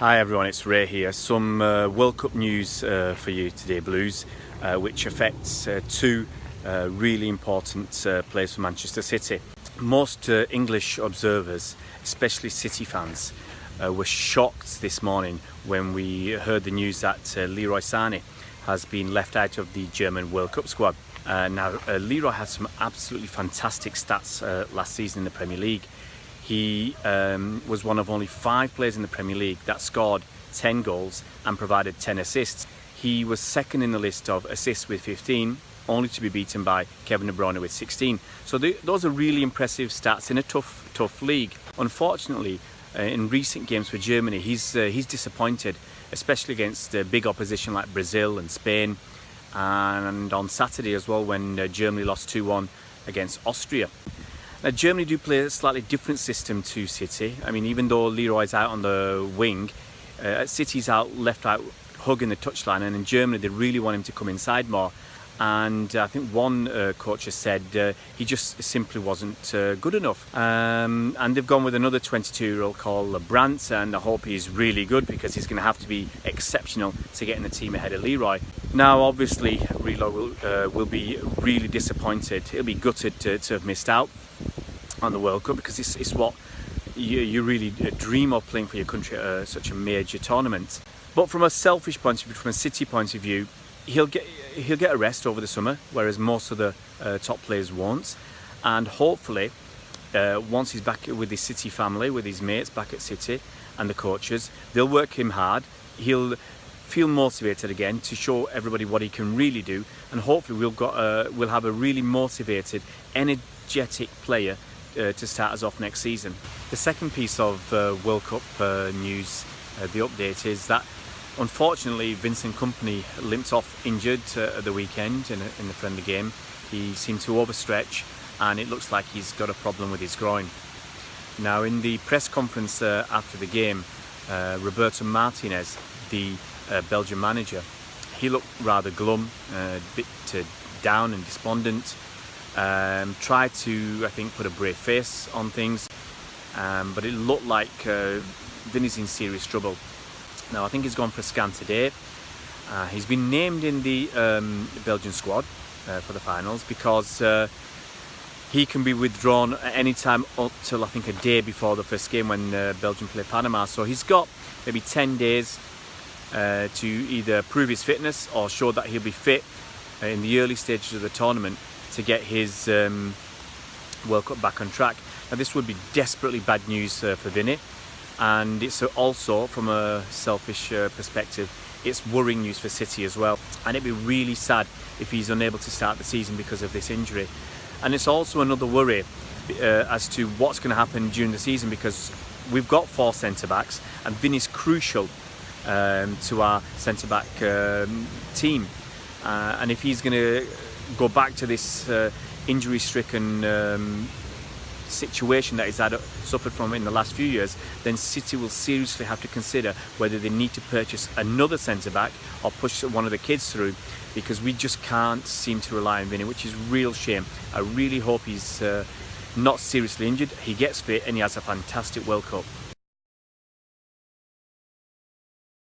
Hi everyone, it's Ray here. Some World Cup news for you today, Blues, which affects two really important players for Manchester City. Most English observers, especially City fans, were shocked this morning when we heard the news that Leroy Sane has been left out of the German World Cup squad. Leroy had some absolutely fantastic stats last season in the Premier League. He was one of only 5 players in the Premier League that scored 10 goals and provided 10 assists. He was second in the list of assists with 15, only to be beaten by Kevin De Bruyne with 16. So those are really impressive stats in a tough league. Unfortunately, in recent games for Germany, he's disappointed, especially against big opposition like Brazil and Spain, and on Saturday as well when Germany lost 2-1 against Austria. Now, Germany do play a slightly different system to City. I mean, even though Leroy's out on the wing, City's left out hugging the touchline, and in Germany they really want him to come inside more. And I think one coach has said he just simply wasn't good enough. And they've gone with another 22-year-old called Brandt, and I hope he's really good because he's going to have to be exceptional to get in the team ahead of Leroy. Now, obviously, Leroy will be really disappointed. He'll be gutted to have missed out on the World Cup because it's what you really dream of, playing for your country at such a major tournament. But from a selfish point of view, from a City point of view, he'll get a rest over the summer, whereas most of the top players won't. And hopefully, once he's back with his City family, with his mates back at City and the coaches, they'll work him hard. He'll feel motivated again to show everybody what he can really do, and hopefully we'll have a really motivated, energetic player to start us off next season. The second piece of World Cup news, the update, is that unfortunately Vincent Kompany limped off injured at the weekend in the friendly game. He seemed to overstretch, and it looks like he's got a problem with his groin. Now, in the press conference after the game, Roberto Martinez, the Belgian manager, he looked rather glum, a bit down and despondent. Tried to, I think, put a brave face on things, but it looked like Vinny's in serious trouble. Now, I think he's gone for a scan today. He's been named in the Belgian squad for the finals because he can be withdrawn at any time up till, I think, a day before the first game when Belgium play Panama. So he's got maybe 10 days to either prove his fitness or show that he'll be fit in the early stages of the tournament to get his World Cup back on track. Now, this would be desperately bad news for Vinny, and it's also, from a selfish perspective, it's worrying news for City as well, and it'd be really sad if he's unable to start the season because of this injury. And it's also another worry as to what's going to happen during the season, because we've got 4 centre-backs and Vinny's crucial to our centre-back team, and if he's going to go back to this injury-stricken situation that he's suffered from in the last few years, then City will seriously have to consider whether they need to purchase another centre-back or push one of the kids through, because we just can't seem to rely on Vinny, which is a real shame. I really hope he's not seriously injured, he gets fit and he has a fantastic World Cup.